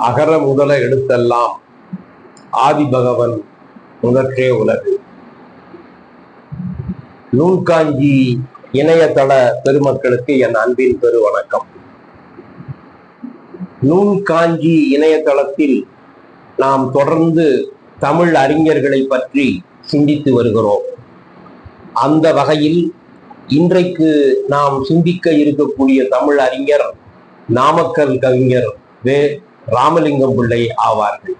அகர முதல எழுத்தெல்லாம் ஆதிபகவன் முதற்றே உலகு. நூல்காஞ்சி இணையதள பெருமக்களுக்கு என் அன்பின் பெரு வணக்கம். நூல்காஞ்சி இணையதளத்தில் நாம் தொடர்ந்து தமிழ் அறிஞர்களை பற்றி சிந்தித்து வருகிறோம். அந்த வகையில் இன்றைக்கு நாம் சிந்திக்க இருக்கக்கூடிய தமிழ் அறிஞர் நாமக்கல் கவிஞர் வே. ராமலிங்கம் பிள்ளை ஆவார்கள்.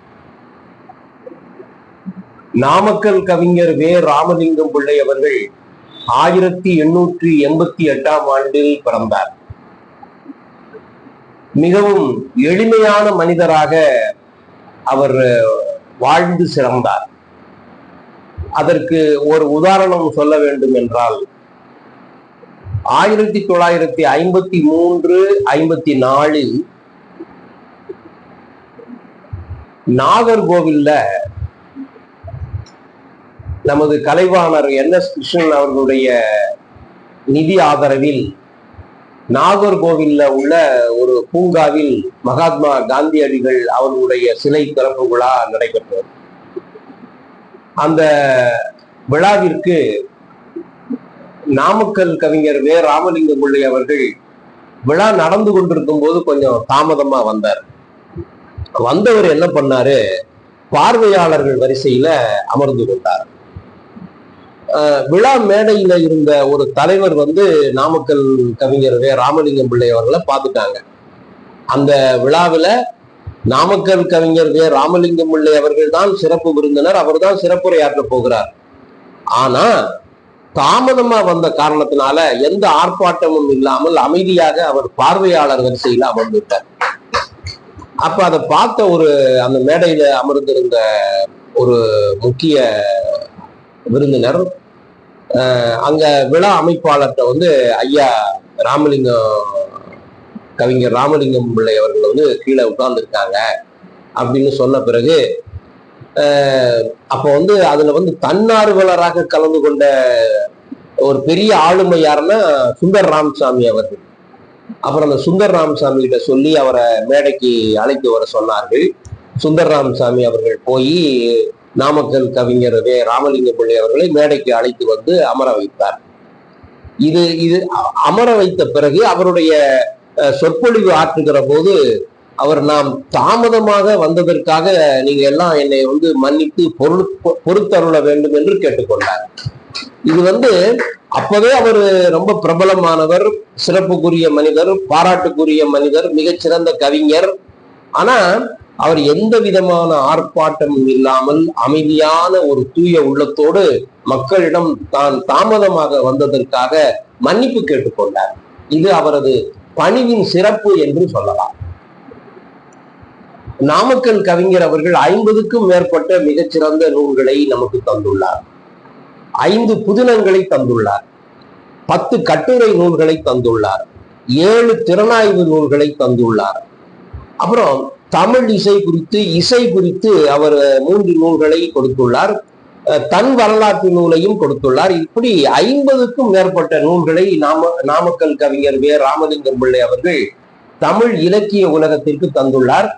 நாமக்கல் கவிஞர் வே. ராமலிங்கம் பிள்ளை அவர்கள் 1888ஆம் ஆண்டில் பிறந்தார். மிகவும் எளிமையான மனிதராக அவர் வாழ்ந்து சிறந்தார். அதற்கு ஒரு உதாரணம் சொல்ல வேண்டும் என்றால், 1953-54 நாகர்கோவில்ல நமது கலைவாணர் NS கிருஷ்ணன் அவர்களுடைய நிதி ஆதரவில் நாகர்கோவில்ல உள்ள ஒரு பூங்காவில் மகாத்மா காந்தியடிகள் அவர்களுடைய சிலை திறப்பு விழா நடைபெற்றது. அந்த விழாவிற்கு நாமக்கல் கவிஞர் வே. ராமலிங்கம் பிள்ளை அவர்கள் விழா நடந்து கொண்டிருக்கும் போது கொஞ்சம் தாமதமா வந்தார். வந்தவர் என்ன பண்ணாரு, பார்வையாளர்கள் வரிசையில அமர்ந்து கொண்டார். விழா மேடையில இருந்த ஒரு தலைவர் நாமக்கல் கவிஞர் வே. ராமலிங்கம் பிள்ளை அவர்களை பார்த்துட்டாங்க. அந்த விழாவில் நாமக்கல் கவிஞர் வே. ராமலிங்கம் பிள்ளை அவர்கள் தான் சிறப்பு விருந்தினர், அவர் தான் சிறப்புரையாற்ற போகிறார். ஆனா தாமதமா வந்த காரணத்தினால எந்த ஆர்ப்பாட்டமும் இல்லாமல் அமைதியாக அவர் பார்வையாளர் வரிசையில அமர்ந்துட்டார். அப்ப அதை பார்த்த அந்த மேடையில அமர்ந்திருந்த ஒரு முக்கிய விருந்தினர் அங்க விழா அமைப்பாளர்கிட்ட ஐயா கவிஞர் ராமலிங்கம் பிள்ளை அவர்கள் கீழே உட்கார்ந்துருக்காங்க அப்படின்னு சொன்ன பிறகு அப்போ அதுல தன்னார்வலராக கலந்து கொண்ட ஒரு பெரிய ஆளுமை யாருன்னா சுந்தர் ராமசாமி அவர்கள். அப்புறம் அந்த சுந்தர் ராமசாமி கிட்ட சொல்லி அவரை மேடைக்கு அழைத்து வர சொன்னார்கள். சுந்தர் ராமசாமி அவர்கள் போய் நாமக்கல் கவிஞர் வே. ராமலிங்கம் பிள்ளை அவர்களை மேடைக்கு அழைத்து அமர வைத்தார். இது அமர வைத்த பிறகு அவருடைய சொற்பொழிவு ஆற்றுகிற போது அவர், நாம் தாமதமாக வந்ததற்காக நீங்க எல்லாம் என்னை மன்னித்து பொறுத்தருள வேண்டும் என்று கேட்டுக்கொண்டார். இது அப்பவே அவர் ரொம்ப பிரபலமானவர், சிறப்புக்குரிய மனிதர், பாராட்டுக்குரிய மனிதர், மிகச்சிறந்த கவிஞர். ஆனா அவர் எந்த விதமான ஆர்ப்பாட்டமும் இல்லாமல் அமைதியான ஒரு தூய உள்ளத்தோடு மக்களிடம் தான் தாமதமாக வந்ததற்காக மன்னிப்பு கேட்டுக்கொண்டார். இது அவரது பணிவின் சிறப்பு என்று சொல்லலாம். நாமக்கல் கவிஞர் அவர்கள் 50க்கும் மேற்பட்ட மிகச்சிறந்த நூல்களை நமக்கு தந்துள்ளார். 5 புதினங்களை தந்துள்ளார், 10 கட்டுரை நூல்களை தந்துள்ளார், 7 திறனாய்வு நூல்களை தந்துள்ளார். அப்புறம் தமிழ் இசை குறித்து அவர் 3 நூல்களை கொடுத்துள்ளார், தன் வரலாற்று நூலையும் கொடுத்துள்ளார். இப்படி 50க்கும் மேற்பட்ட நூல்களை நாமக்கல் கவிஞர் வே. ராமலிங்கம் பிள்ளை அவர்கள் தமிழ் இலக்கிய உலகத்திற்கு தந்துள்ளார்.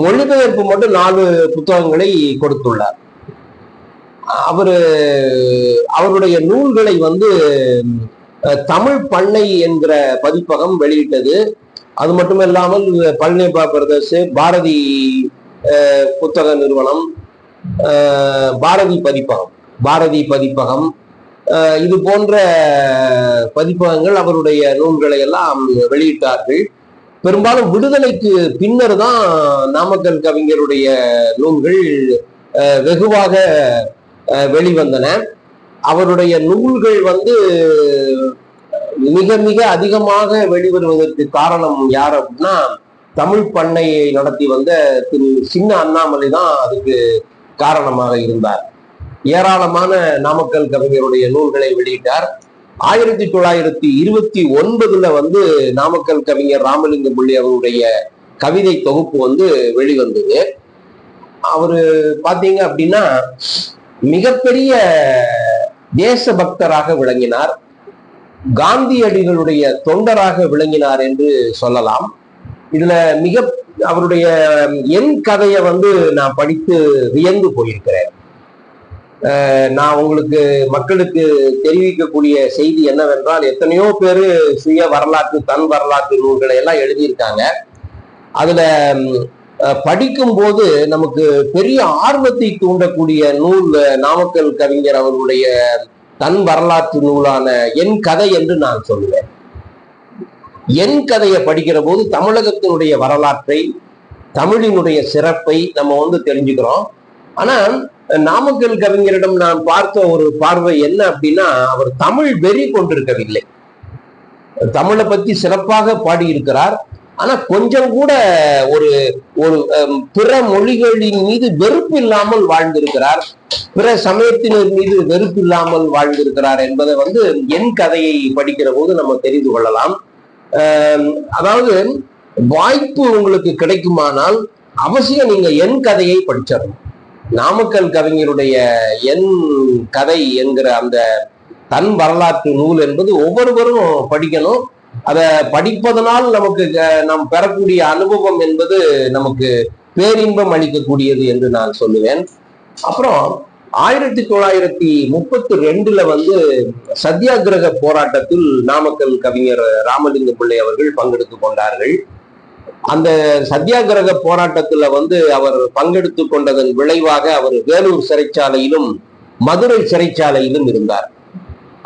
மொழிபெயர்ப்பு மட்டும் 4 புத்தகங்களை கொடுத்துள்ளார். அவருடைய நூல்களை தமிழ் பண்ணை என்கிற பதிப்பகம் வெளியிட்டது. அது மட்டுமில்லாமல் பழனியப்பா பிரதர்ஸ், பாரதி புத்தக நிறுவனம், பாரதி பதிப்பகம் இது போன்ற பதிப்பகங்கள் அவருடைய நூல்களை எல்லாம் வெளியிட்டார்கள். பெரும்பாலும் விடுதலைக்கு பின்னர் தான் நாமக்கல் கவிஞருடைய நூல்கள் வெகுவாக வெளிவந்தன. அவருடைய நூல்கள் மிக மிக அதிகமாக வெளிவருவதற்கு காரணம் யார் அப்படின்னா, தமிழ் பண்ணையை நடத்தி வந்த திரு சின்ன அண்ணாமலை தான் அதுக்கு காரணமாக இருந்தார். ஏராளமான நாமக்கல் கவிஞருடைய நூல்களை வெளியிட்டார். 1929 நாமக்கல் கவிஞர் ராமலிங்கம் பிள்ளை அவருடைய கவிதை தொகுப்பு வெளிவந்தது. அவரு பாத்தீங்க அப்படின்னா மிகப்பெரிய தேசபக்தராக விளங்கினார், காந்தியடிகளுடைய தொண்டராக விளங்கினார் என்று சொல்லலாம். இதுல மிக அவருடைய என் கதையை வந்து நான் படித்து வியந்து போயிருக்கிறேன். நான் உங்களுக்கு மக்களுக்கு தெரிவிக்கக்கூடிய செய்தி என்னவென்றால், எத்தனையோ பேரு சுய வரலாற்று தன் வரலாற்று நூல்களை எல்லாம் எழுதியிருக்காங்க. அதுல படிக்கும் போது நமக்கு பெரிய ஆர்வத்தை தூண்டக்கூடிய நூல் நாமக்கல் கவிஞர் அவர்களுடைய தன் வரலாற்று நூலான என் கதை என்று நான் சொல்லுவேன். என் கதையை படிக்கிற போது தமிழகத்தினுடைய வரலாற்றை, தமிழினுடைய சிறப்பை நம்ம வந்து தெரிஞ்சுக்கிறோம். ஆனா நாமக்கல் கவிஞரிடம் நான் பார்த்த ஒரு பார்வை என்ன அப்படின்னா, அவர் தமிழ் வெறி கொண்டிருக்கவில்லை. தமிழை பத்தி சிறப்பாக பாடியிருக்கிறார். ஆனா கொஞ்சம் கூட ஒரு ஒரு பிற மொழிகளின் மீது வெறுப்பு இல்லாமல் வாழ்ந்திருக்கிறார், பிற சமயத்தினர் மீது வெறுப்பு இல்லாமல் வாழ்ந்திருக்கிறார் என்பதை வந்து என் கதையை படிக்கிற போது நம்ம தெரிந்து கொள்ளலாம். அதாவது வாய்ப்பு உங்களுக்கு கிடைக்குமானால் அவசியம் நீங்க என் கதையை படிச்சிடணும். நாமக்கல் கவிஞருடைய என் கதை என்கிற அந்த தன் வரலாற்று நூல் என்பது ஒவ்வொருவரும் படிக்கணும். அதை படிப்பதனால் நமக்கு நாம் பெறக்கூடிய அனுபவம் என்பது நமக்கு பேரின்பம் அளிக்கக்கூடியது என்று நான் சொல்லுவேன். அப்புறம் 1932 வந்து சத்தியாகிரக போராட்டத்தில் நாமக்கல் கவிஞர் ராமலிங்க பிள்ளை அவர்கள் பங்கெடுத்து கொண்டார்கள். அந்த சத்தியாகிரக போராட்டத்துல வந்து அவர் பங்கெடுத்து கொண்டதன் விளைவாக அவர் வேலூர் சிறைச்சாலையிலும் மதுரை சிறைச்சாலையிலும் இருந்தார்.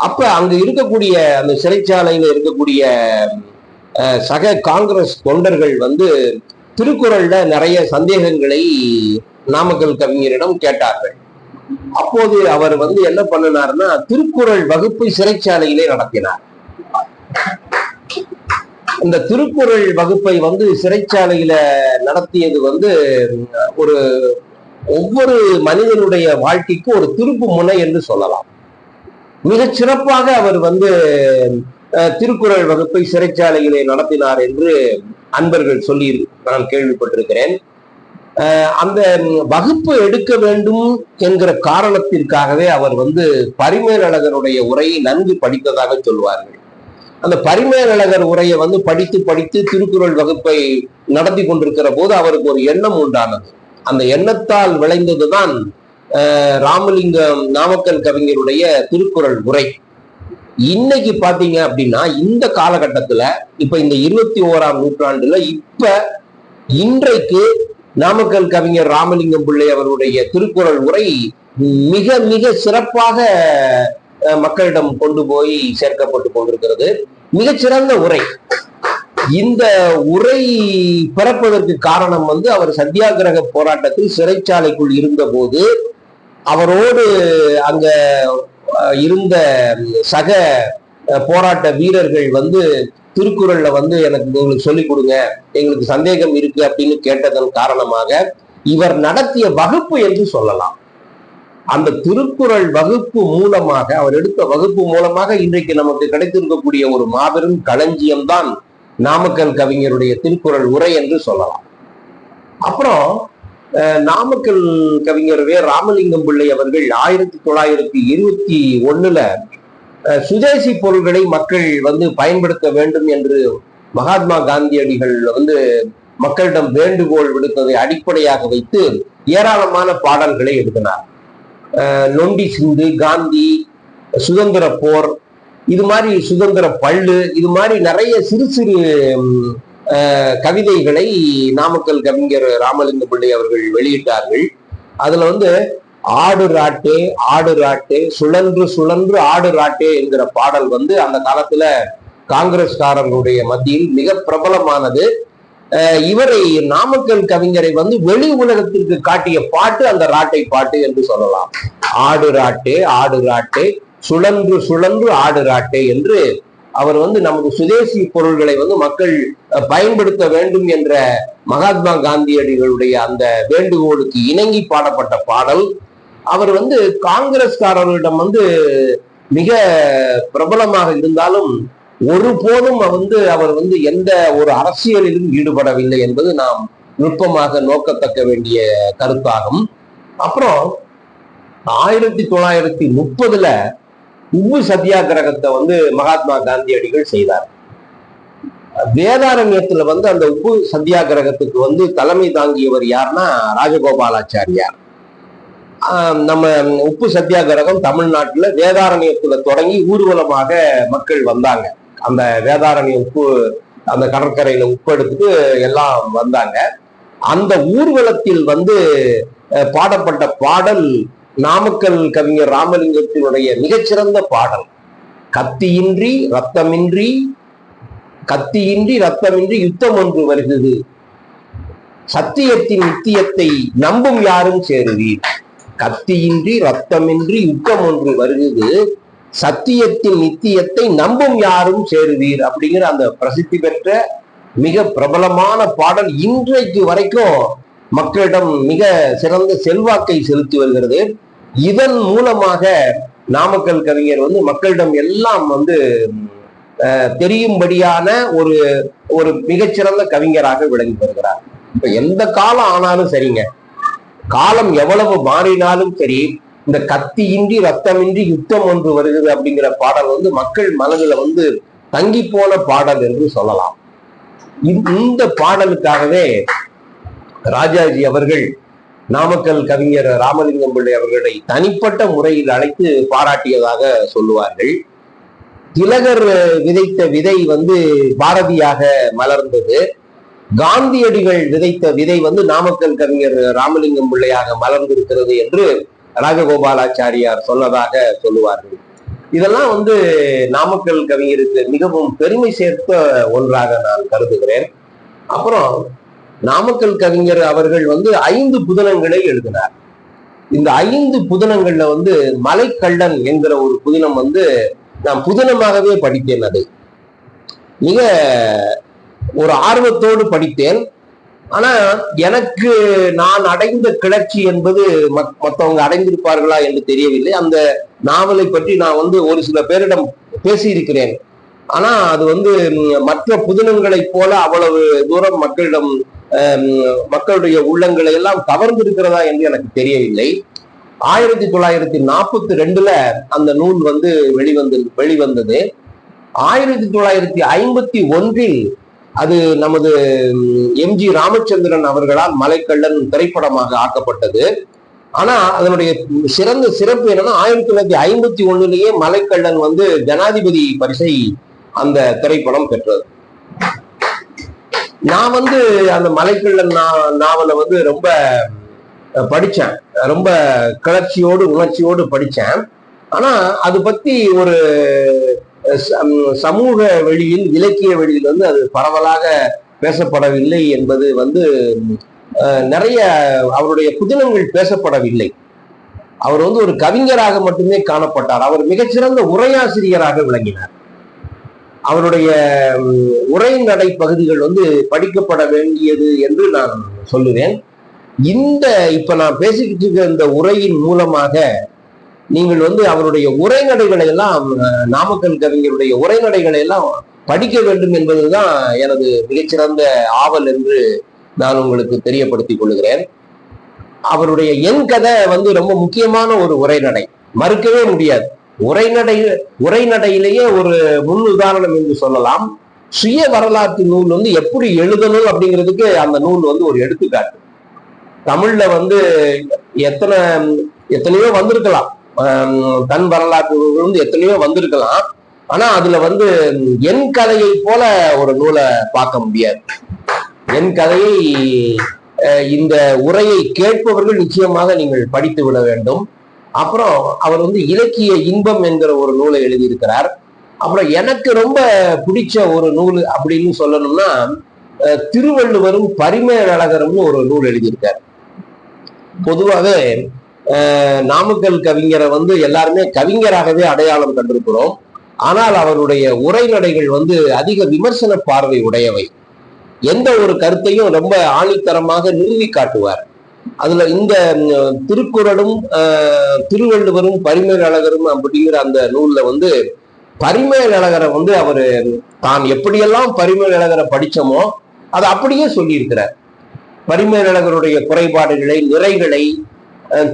அப்ப அங்க இருக்கக்கூடிய அந்த சிறைச்சாலையில இருக்கக்கூடிய சக காங்கிரஸ் தொண்டர்கள் வந்து திருக்குறள்ல நிறைய சந்தேகங்களை நாமக்கல் கவிஞரிடம் கேட்டார்கள். அப்போது அவர் வந்து என்ன பண்ணினார்னா, திருக்குறள் வகுப்பை சிறைச்சாலையிலே நடத்தினார். இந்த திருக்குறள் வகுப்பை வந்து சிறைச்சாலையில நடத்தியது வந்து ஒரு ஒவ்வொரு மனிதனுடைய வாழ்க்கைக்கு ஒரு திருப்பு முனை என்று சொல்லலாம். மிகச் சிறப்பாக அவர் வந்து திருக்குறள் வகுப்பை சிறைச்சாலையிலே நடத்தினார் என்று அன்பர்கள் சொல்லி நான் கேள்விப்பட்டிருக்கிறேன். அந்த வகுப்பு எடுக்க வேண்டும் என்கிற காரணத்திற்காகவே அவர் வந்து பரிமேலழகருடைய உரையை நன்கு படித்ததாக சொல்வார்கள். அந்த பரிமேலழகர் உரையை வந்து படித்து படித்து திருக்குறள் வகுப்பை நடத்தி கொண்டிருக்கிற போது அவருக்கு ஒரு எண்ணம் உண்டானது. அந்த எண்ணத்தால் விளைந்ததுதான் ராமலிங்கம் நாமக்கல் கவிஞருடைய திருக்குறள் உரை. இன்னைக்கு பாத்தீங்க அப்படின்னா, இந்த காலகட்டத்துல இப்ப இந்த 21ஆம் நூற்றாண்டுல இப்ப இன்றைக்கு நாமக்கல் கவிஞர் ராமலிங்கம் பிள்ளை அவருடைய திருக்குறள் உரை மிக மிக சிறப்பாக மக்களிடம் கொண்டு போய் சேர்க்கப்பட்டு கொண்டிருக்கிறது. மிகச்சிறந்த உரை. இந்த உரை பிறப்பதற்கு காரணம் வந்து அவர் சத்தியாகிரக போராட்டத்தில் சிறைச்சாலைக்குள் இருந்த போது அவரோடு அங்க இருந்த சக போராட்ட வீரர்கள் வந்து திருக்குறள்ல வந்து எனக்கு உங்களுக்கு சொல்லிக் கொடுங்க, எங்களுக்கு சந்தேகம் இருக்கு அப்படின்னு கேட்டதன் காரணமாக இவர் நடத்திய வகுப்பு என்று சொல்லலாம். அந்த திருக்குறள் வகுப்பு மூலமாக, அவர் எடுத்த வகுப்பு மூலமாக இன்றைக்கு நமக்கு கிடைத்திருக்கக்கூடிய ஒரு மாபெரும் களஞ்சியம் தான் நாமக்கல் கவிஞருடைய திருக்குறள் உரை என்று சொல்லலாம். அப்புறம் நாமக்கல் கவிஞர் ராமலிங்கம் பிள்ளை அவர்கள் 1921 சுதேசி பொருள்களை மக்கள் வந்து பயன்படுத்த வேண்டும் என்று மகாத்மா காந்தியடிகள் வந்து மக்களிடம் வேண்டுகோள் விடுத்ததை அடிப்படையாக வைத்து ஏராளமான பாடல்களை எழுதினார். நொண்டி சிந்து, காந்தி, சுதந்திர போர், இது மாதிரி சுதந்திர பள்ளு, இது மாதிரி நிறைய சிறு சிறு கவிதைகளை நாமக்கல் கவிஞர் ராமலிங்க பிள்ளை அவர்கள் வெளியிட்டார்கள். அதுல வந்து ஆடு ராட்டே ஆடு ராட்டே சுழன்று சுழன்று ஆடு ராட்டே என்கிற பாடல் வந்து அந்த காலத்துல காங்கிரஸ்காரர்களுடைய மத்தியில் மிக பிரபலமானது. இவரை நாமக்கல் கவிஞரை வந்து வெளி உலகத்திற்கு காட்டிய பாட்டு அந்த ராட்டை பாட்டு என்று சொல்லலாம். ஆடு ராட்டே ஆடு ராட்டே சுழன்று சுழன்று ஆடு ராட்டே என்று அவர் வந்து நமது சுதேசி பொருள்களை வந்து மக்கள் பயன்படுத்த வேண்டும் என்ற மகாத்மா காந்தியடிகளுடைய அந்த வேண்டுகோளுக்கு இணங்கி பாடப்பட்ட பாடல். அவர் வந்து காங்கிரஸ்காரர்களிடம் வந்து மிக பிரபலமாக இருந்தாலும் ஒருபோதும் அவர் வந்து எந்த ஒரு அரசியலிலும் ஈடுபடவில்லை என்பது நாம் நுட்பமாக நோக்கத்தக்க வேண்டிய கருத்தாகும். அப்புறம் 1930 உப்பு சத்தியாகிரகத்தை வந்து மகாத்மா காந்தியடிகள் செய்தார். வேதாரண்யத்துல வந்து அந்த உப்பு சத்தியாகிரகத்துக்கு வந்து தலைமை தாங்கியவர் யாருன்னா ராஜகோபாலாச்சாரியார். நம்ம உப்பு சத்தியாகிரகம் தமிழ்நாட்டுல வேதாரண்யத்துல தொடங்கி ஊர்வலமாக மக்கள் வந்தாங்க. அந்த வேதாரண்ய உப்பு அந்த கடற்கரையில உப்பு எடுத்துட்டு எல்லாம் வந்தாங்க. அந்த ஊர்வலத்தில் வந்து பாடப்பட்ட பாடல் நாமக்கல் கவிஞர் ராமலிங்கத்தினுடைய மிகச்சிறந்த பாடல். கத்தியின்றி ரத்தமின்றி யுத்தம் ஒன்று வருகிறது, சத்தியத்தின் நித்தியத்தை நம்பும் யாரும் சேருவீர். கத்தியின்றி ரத்தமின்றி யுத்தம் ஒன்று வருகிறது, சத்தியத்தின் நித்தியத்தை நம்பும் யாரும் சேருவீர் அப்படிங்கிற அந்த பிரசித்தி பெற்ற மிக பிரபலமான பாடல் இன்றைக்கு வரைக்கும் மக்களிடம் மிக சிறந்த செல்வாக்கை செலுத்தி வருகிறது. இதன் மூலமாக நாமக்கல் கவிஞர் வந்து மக்களிடம் எல்லாம் வந்து தெரியும்படியான ஒரு மிகச்சிறந்த கவிஞராக விளங்கி வருகிறார். இப்ப எந்த காலம் ஆனாலும் சரிங்க, காலம் எவ்வளவு மாறினாலும் சரி, இந்த கத்தியின்றி ரத்தமின்றி யுத்தம் ஒன்று வருகிறது அப்படிங்கிற பாடல் வந்து மக்கள் மனதில் வந்து தங்கி போன பாடல் என்று சொல்லலாம். இந்த பாடலுக்காகவே ராஜாஜி அவர்கள் நாமக்கல் கவிஞர் ராமலிங்கம் பிள்ளை அவர்களை தனிப்பட்ட முறையில் அழைத்து பாராட்டியதாக சொல்லுவார்கள். திலகர் விதைத்த விதை வந்து பாரதியாக மலர்ந்தது, காந்தியடிகள் விதைத்த விதை வந்து நாமக்கல் கவிஞர் ராமலிங்கம் பிள்ளையாக மலர்ந்திருக்கிறது என்று ராஜகோபாலாச்சாரியார் சொன்னதாக சொல்லுவார்கள். இதெல்லாம் வந்து நாமக்கல் கவிஞருக்கு மிகவும் பெருமை சேர்த்த ஒன்றாக நான் கருதுகிறேன். அப்புறம் நாமக்கல் கவிஞர் அவர்கள் வந்து 5 புதினங்களை எழுதினார். இந்த 5 புதினங்கள்ல வந்து மலைக்கள்ளன் என்கிற ஒரு புதினம் வந்து நான் புதினமாகவே படித்தேன். அதை மிக ஒரு ஆர்வத்தோடு படித்தேன். ஆனா எனக்கு நான் அடைந்த கிளர்ச்சி என்பது மற்றவங்க அடைந்திருப்பார்களா என்று தெரியவில்லை. அந்த நாவலை பற்றி நான் வந்து ஒரு சில பேரிடம் பேசியிருக்கிறேன். ஆனா அது வந்து மற்ற புதினங்களை போல அவ்வளவு தூரம் மக்களுடைய உள்ளங்களை எல்லாம் கவர்ந்திருக்கிறதா என்று எனக்கு தெரியவில்லை. 1942 அந்த நூல் வந்து வெளிவந்தது. 1951 அது நமது எம்ஜி ராமச்சந்திரன் அவர்களால் மலைக்கள்ளன் திரைப்படமாக ஆக்கப்பட்டது. ஆனா அதனுடைய சிறப்பு என்னன்னா 1951 மலைக்கள்ளன் வந்து ஜனாதிபதி பரிசை அந்த திரைப்படம் பெற்றது. நான் வந்து அந்த மலைக்கள்ளன் நாவலை வந்து ரொம்ப படிச்சேன், ரொம்ப கிளர்ச்சியோடு உணர்ச்சியோடு படிச்சேன். ஆனா அது பத்தி ஒரு சமூக வெளியில் இலக்கிய வெளியில் வந்து அது பரவலாக பேசப்படவில்லை என்பது வந்து நிறைய அவருடைய புதினங்கள் பேசப்படவில்லை. அவர் வந்து ஒரு கவிஞராக மட்டுமே காணப்பட்டார். அவர் மிகச்சிறந்த உரையாசிரியராக விளங்கினார். அவருடைய உரைநடை பகுதிகள் வந்து படிக்கப்பட வேண்டியது என்று நான் சொல்லுவேன். இப்ப நான் பேசிக்கிட்டு இருக்க இந்த உரையின் மூலமாக நீங்கள் வந்து அவருடைய உரைநடைகளை எல்லாம், நாமக்கல் கவிஞருடைய உரைநடைகளை எல்லாம் படிக்க வேண்டும் என்பதுதான் எனது மிகச்சிறந்த ஆவல் என்று நான் உங்களுக்கு தெரியப்படுத்திக் கொள்கிறேன். அவருடைய என் கதை வந்து ரொம்ப முக்கியமான ஒரு உரைநடை, மறுக்கவே முடியாது. உரைநடையிலேயே ஒரு முன் உதாரணம் என்று சொல்லலாம். சுய வரலாற்று நூல் வந்து எப்படி எழுதணும் அப்படிங்கிறதுக்கு அந்த நூல் வந்து ஒரு எடுத்துக்காட்டு. தமிழ்ல வந்து எத்தனையோ வந்திருக்கலாம், தன் வரலாற்று வந்து எத்தனையோ வந்திருக்கலாம். ஆனா அதுல வந்து என் கதையை போல ஒரு நூலை பார்க்க முடியாது. என் கதையை இந்த உரையை கேட்பவர்கள் நிச்சயமாக நீங்கள் படித்து விட வேண்டும். அப்புறம் அவர் வந்து இலக்கிய இன்பம் என்கிற ஒரு நூலை எழுதியிருக்கிறார். அப்புறம் எனக்கு ரொம்ப பிடிச்ச ஒரு நூல் அப்படின்னு சொல்லணும்னா திருவள்ளுவரும் பரிமேலழகரும்னு ஒரு நூல் எழுதியிருக்கார். பொதுவாகவே நாமக்கல் கவிஞரை வந்து எல்லாருமே கவிஞராகவே அடையாளம் கண்டிருக்கிறோம். ஆனால் அவருடைய உரைநடைகள் வந்து அதிக விமர்சன பார்வை உடையவை. எந்த ஒரு கருத்தையும் ரொம்ப ஆணித்தரமாக நிறுவி காட்டுவார். அதுல இந்த திருக்குறளும் திருவள்ளுவரும் பரிமேலழகரும் அப்படிங்கிற அந்த நூல்ல வந்து பரிமேலழகரை வந்து அவரு தான் எப்படியெல்லாம் பரிமேலழகரை படிச்சோமோ அதை அப்படியே சொல்லியிருக்கிறார். பரிமேலழகருடைய குறைபாடுகளை, நிறைகளை,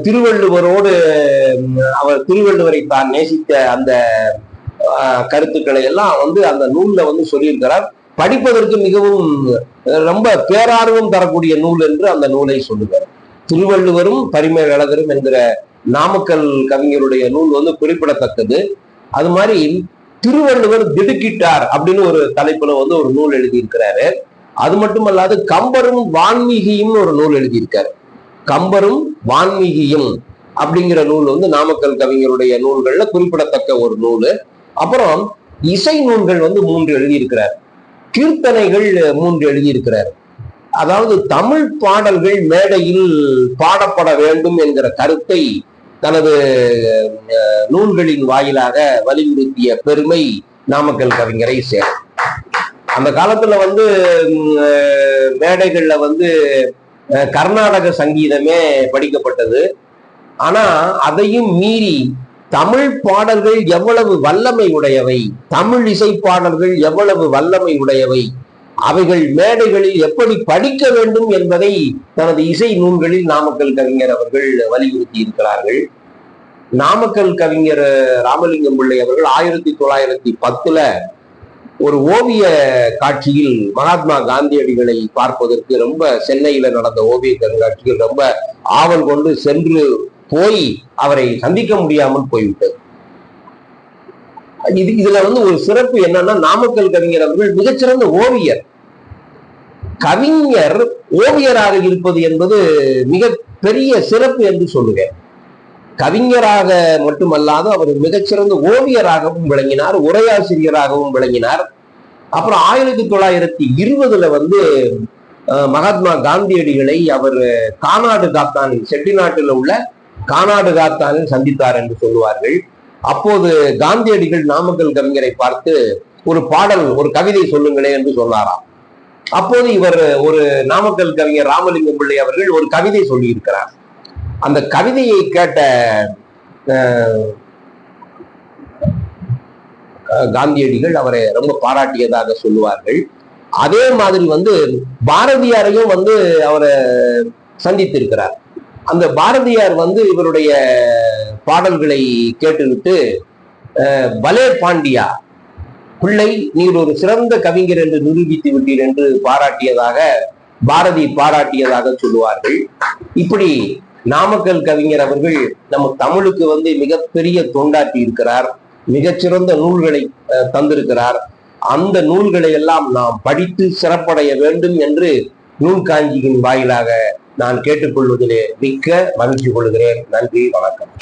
திருவள்ளுவரோடு திருவள்ளுவரை தான் நேசித்த அந்த கருத்துக்களை எல்லாம் வந்து அந்த நூல்ல வந்து சொல்லியிருக்கிறார். படிப்பதற்கு மிகவும் ரொம்ப பேரார்வம் தரக்கூடிய நூல் என்று அந்த நூலை சொல்லுகிறார். திருவள்ளுவரும் பரிமேல் அழகரும் என்கிற நாமக்கல் கவிஞருடைய நூல் குறிப்பிடத்தக்கது. அது மாதிரி திருவள்ளுவர் திடுக்கிட்டார் அப்படின்னு ஒரு தலைப்புல ஒரு நூல் எழுதியிருக்கிறாரு. அது மட்டுமல்லாது கம்பரும் வான்மீகியும் ஒரு நூல் எழுதியிருக்காரு. கம்பரும் வான்மீகியும் அப்படிங்கிற நூல் நாமக்கல் கவிஞருடைய நூல்கள்ல குறிப்பிடத்தக்க ஒரு நூல். அப்புறம் இசை நூல்கள் 3 எழுதியிருக்கிறார். கீர்த்தனைகள் 3 எழுதியிருக்கிறார். அதாவது தமிழ் பாடல்கள் மேடையில் பாடப்பட வேண்டும் என்கிற கருத்தை தனது நூல்களின் வாயிலாக வலியுறுத்திய பெருமை நாமக்கல் கவிஞரை சேரும். அந்த காலத்துல மேடைகள்ல கர்நாடக சங்கீதமே படிக்கப்பட்டது. ஆனா அதையும் மீறி தமிழ் பாடல்கள் எவ்வளவு வல்லமை உடையவை, தமிழ் இசை பாடல்கள் எவ்வளவு வல்லமை உடையவை, அவைகள் மேடைகளில் எப்படி படிக்க வேண்டும் என்பதை தனது இசை நூல்களில் நாமக்கல் கவிஞர் அவர்கள் வலியுறுத்தி இருக்கிறார்கள். நாமக்கல் கவிஞர் ராமலிங்கம் பிள்ளை அவர்கள் 1910 ஒரு ஓவிய காட்சியில் மகாத்மா காந்தியடிகளை பார்ப்பதற்கு ரொம்ப சென்னையில நடந்த ஓவிய கண்காட்சியில் ரொம்ப ஆவல் கொண்டு சென்று போய் அவரை சந்திக்க முடியாமல் போய்விட்டது. இதுல ஒரு சிறப்பு என்னன்னா, நாமக்கல் கவிஞர் அவர்கள் மிகச்சிறந்த ஓவியர். கவிஞர் ஓவியராக இருப்பது என்பது மிக பெரிய சிறப்பு என்று சொல்லுவேன். கவிஞராக மட்டுமல்லாது அவர் மிகச்சிறந்த ஓவியராகவும் விளங்கினார், உரையாசிரியராகவும் விளங்கினார். அப்புறம் 1920 மகாத்மா காந்தியடிகளை அவர் கானாடு காத்தான், செட்டிநாட்டில் உள்ள கானாடு காத்தானில் சந்தித்தார் என்று சொல்லுவார்கள். அப்போது காந்தியடிகள் நாமக்கல் கவிஞரை பார்த்து ஒரு பாடல், ஒரு கவிதை சொல்லுங்களே என்று சொன்னாராம். அப்போது இவர் நாமக்கல் கவிஞர் ராமலிங்கம் பிள்ளை அவர்கள் ஒரு கவிதை சொல்லி இருக்கிறார். அந்த கவிதையை கேட்ட காந்தியடிகள் அவரை ரொம்ப பாராட்டியதாக சொல்லுவார்கள். அதே மாதிரி பாரதியாரையும் அவரை சந்தித்திருக்கிறார். அந்த பாரதியார் இவருடைய பாடல்களை கேட்டுவிட்டு, பலே பாண்டியா பிள்ளை, நீர் ஒரு சிறந்த கவிஞர் என்று நிரூபித்து விட்டீர் என்று பாரதி பாராட்டியதாக சொல்லுவார்கள். இப்படி நாமக்கல் கவிஞர் அவர்கள் நம்ம தமிழுக்கு மிகப்பெரிய தொண்டாற்றி இருக்கிறார். மிகச்சிறந்த நூல்களை தந்திருக்கிறார். அந்த நூல்களை எல்லாம் நாம் படித்து சிறப்படைய வேண்டும் என்று நூல் காஞ்சியின் வாயிலாக நான் கேட்டுக்கொள்வதிலே மிக்க மகிழ்ச்சி கொள்கிறேன். நன்றி, வணக்கம்.